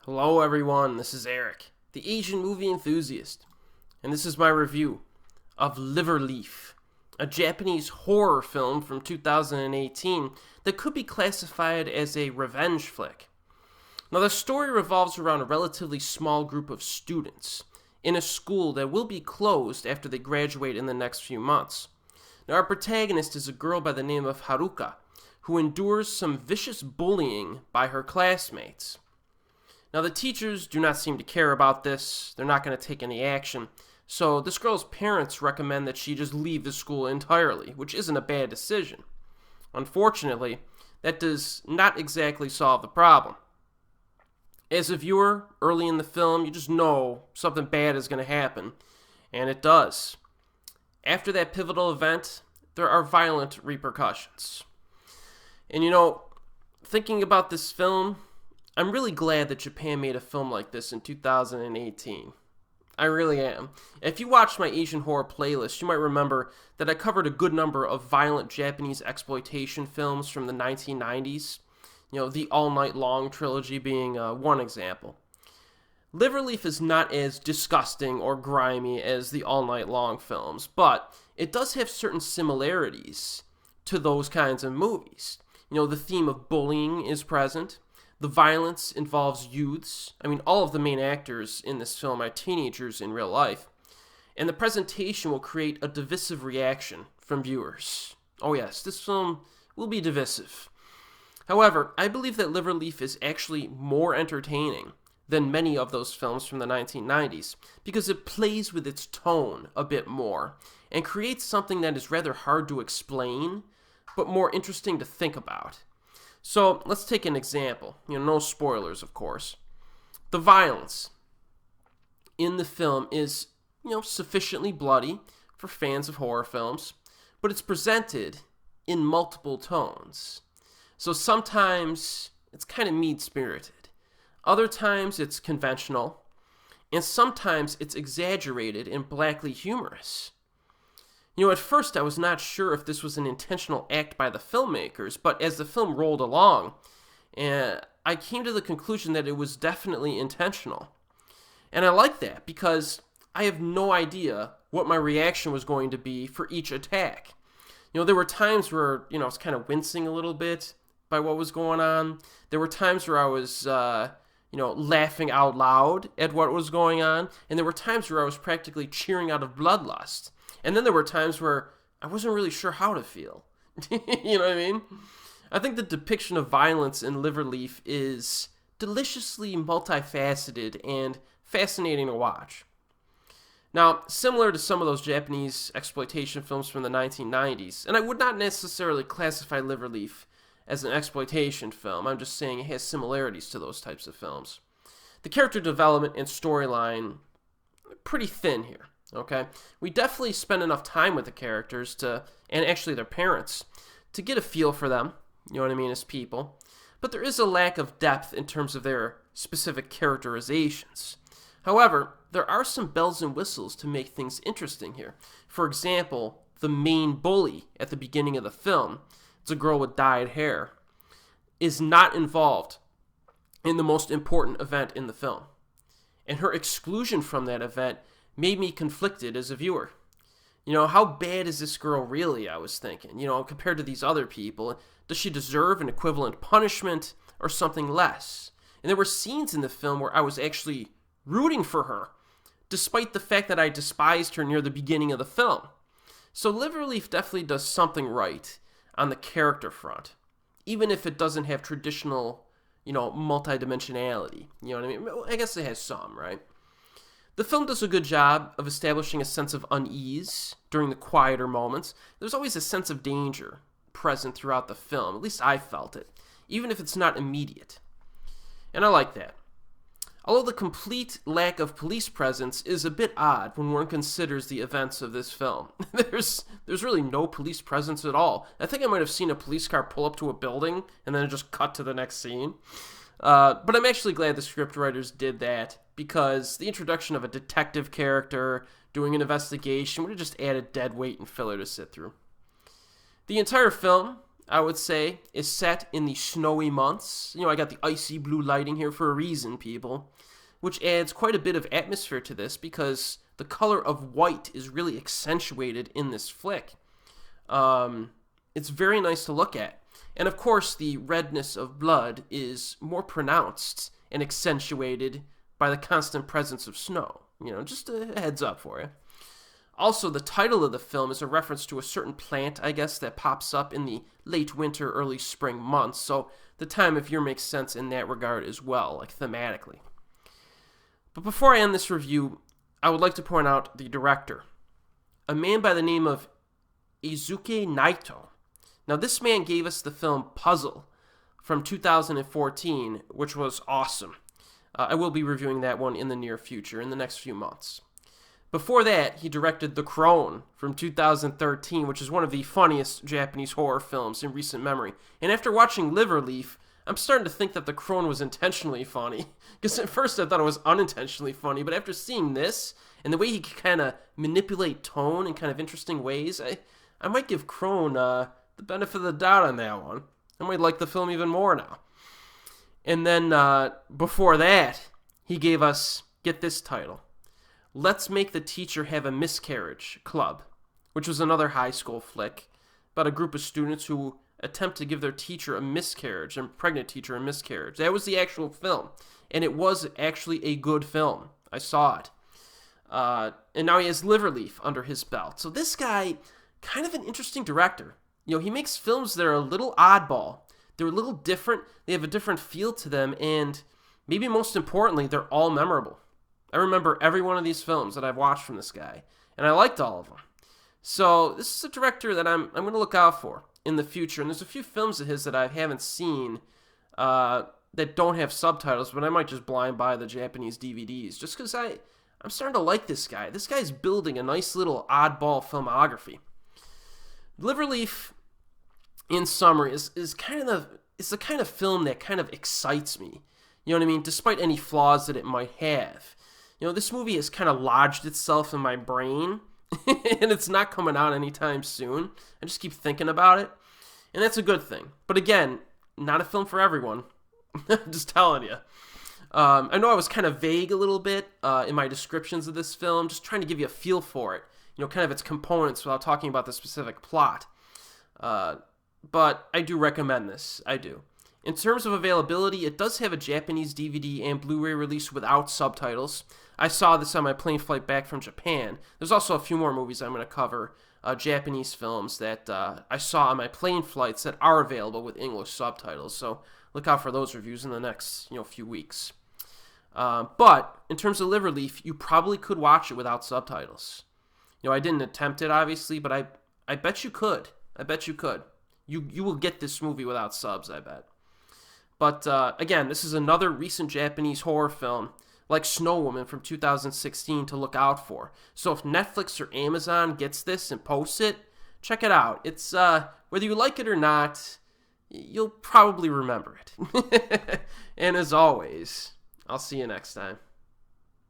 Hello everyone, this is Erik, the Asian movie enthusiast, and this is my review of Liverleaf, a Japanese horror film from 2018 that could be classified as a revenge flick. Now the story revolves around a relatively small group of students in a school that will be closed after they graduate in the next few months. Now our protagonist is a girl by the name of Haruka, who endures some vicious bullying by her classmates. Now, the teachers do not seem to care about this. They're not going to take any action. So, this girl's parents recommend that she just leave the school entirely, which isn't a bad decision. Unfortunately, that does not exactly solve the problem. As a viewer, early in the film, you just know something bad is going to happen, and it does. After that pivotal event, there are violent repercussions. And thinking about this film, I'm really glad that Japan made a film like this in 2018. I really am. If you watched my Asian horror playlist, you might remember that I covered a good number of violent Japanese exploitation films from the 1990s. The All Night Long trilogy being one example. Liverleaf is not as disgusting or grimy as the All Night Long films, but it does have certain similarities to those kinds of movies. The theme of bullying is present. The violence involves youths. All of the main actors in this film are teenagers in real life. And the presentation will create a divisive reaction from viewers. Oh yes, this film will be divisive. However, I believe that Liverleaf is actually more entertaining than many of those films from the 1990s because it plays with its tone a bit more and creates something that is rather hard to explain, but more interesting to think about. So let's take an example. No spoilers, of course. The violence in the film is, sufficiently bloody for fans of horror films, but it's presented in multiple tones. So sometimes it's kind of mean-spirited. Other times it's conventional, and sometimes it's exaggerated and blackly humorous. At first I was not sure if this was an intentional act by the filmmakers, but as the film rolled along, I came to the conclusion that it was definitely intentional. And I like that because I have no idea what my reaction was going to be for each attack. There were times where, I was kind of wincing a little bit by what was going on. There were times where I was, laughing out loud at what was going on. And there were times where I was practically cheering out of bloodlust. And then there were times where I wasn't really sure how to feel. You know what I mean? I think the depiction of violence in Liverleaf is deliciously multifaceted and fascinating to watch. Now, similar to some of those Japanese exploitation films from the 1990s, and I would not necessarily classify Liverleaf as an exploitation film, I'm just saying it has similarities to those types of films. The character development and storyline are pretty thin here. Okay, we definitely spend enough time with the characters and actually their parents, to get a feel for them, as people. But there is a lack of depth in terms of their specific characterizations. However, there are some bells and whistles to make things interesting here. For example, the main bully at the beginning of the film, it's a girl with dyed hair, is not involved in the most important event in the film. And her exclusion from that event made me conflicted as a viewer. How bad is this girl really, I was thinking, compared to these other people? Does she deserve an equivalent punishment or something less? And there were scenes in the film where I was actually rooting for her, despite the fact that I despised her near the beginning of the film. So Liverleaf definitely does something right on the character front, even if it doesn't have traditional, multidimensionality. I guess it has some, right? The film does a good job of establishing a sense of unease during the quieter moments. There's always a sense of danger present throughout the film. At least I felt it, even if it's not immediate. And I like that. Although the complete lack of police presence is a bit odd when one considers the events of this film. There's really no police presence at all. I think I might have seen a police car pull up to a building and then it just cut to the next scene. But I'm actually glad the scriptwriters did that, because the introduction of a detective character doing an investigation would have just added dead weight and filler to sit through. The entire film I would say, is set in the snowy months. I got the icy blue lighting here for a reason, people, which adds quite a bit of atmosphere to this because the color of white is really accentuated in this flick. It's very nice to look at. And of course, the redness of blood is more pronounced and accentuated by the constant presence of snow. Just a heads up for you. Also, the title of the film is a reference to a certain plant, I guess, that pops up in the late winter, early spring months. So the time of year makes sense in that regard as well, like thematically. But before I end this review, I would like to point out the director, a man by the name of Izuke Naito. Now, this man gave us the film Puzzle from 2014, which was awesome. I will be reviewing that one in the near future, in the next few months. Before that, he directed The Crone from 2013, which is one of the funniest Japanese horror films in recent memory. And after watching Liverleaf, I'm starting to think that The Crone was intentionally funny. Because at first I thought it was unintentionally funny, but after seeing this, and the way he could kind of manipulate tone in kind of interesting ways, I might give Crone the benefit of the doubt on that one. I might like the film even more now. And then before that, he gave us, get this title, Let's Make the Teacher Have a Miscarriage Club, which was another high school flick about a group of students who attempt to give their teacher a miscarriage, and pregnant teacher a miscarriage. That was the actual film, and it was actually a good film. I saw it. And now he has Liverleaf under his belt. So this guy, kind of an interesting director. He makes films that are a little oddball. They're a little different. They have a different feel to them, and maybe most importantly, they're all memorable. I remember every one of these films that I've watched from this guy, and I liked all of them. So this is a director that I'm going to look out for in the future, and there's a few films of his that I haven't seen that don't have subtitles, but I might just blind buy the Japanese DVDs, just because I'm starting to like this guy. This guy's building a nice little oddball filmography. Liverleaf, in summary, is the kind of film that kind of excites me. You know what I mean? Despite any flaws that it might have. This movie has kind of lodged itself in my brain, and it's not coming out anytime soon. I just keep thinking about it, and that's a good thing. But again, not a film for everyone. Just telling you. I know I was kind of vague a little bit in my descriptions of this film, just trying to give you a feel for it. Kind of its components without talking about the specific plot. But I do recommend this. I do. In terms of availability, it does have a Japanese DVD and Blu-ray release without subtitles. I saw this on my plane flight back from Japan. There's also a few more movies I'm going to cover, Japanese films that I saw on my plane flights that are available with English subtitles. So look out for those reviews in the next few weeks. But in terms of Liverleaf, you probably could watch it without subtitles. I didn't attempt it, obviously, but I bet you could. I bet you could. You will get this movie without subs, I bet. But again, this is another recent Japanese horror film, like Snow Woman from 2016, to look out for. So if Netflix or Amazon gets this and posts it, check it out. It's whether you like it or not, you'll probably remember it. And as always, I'll see you next time.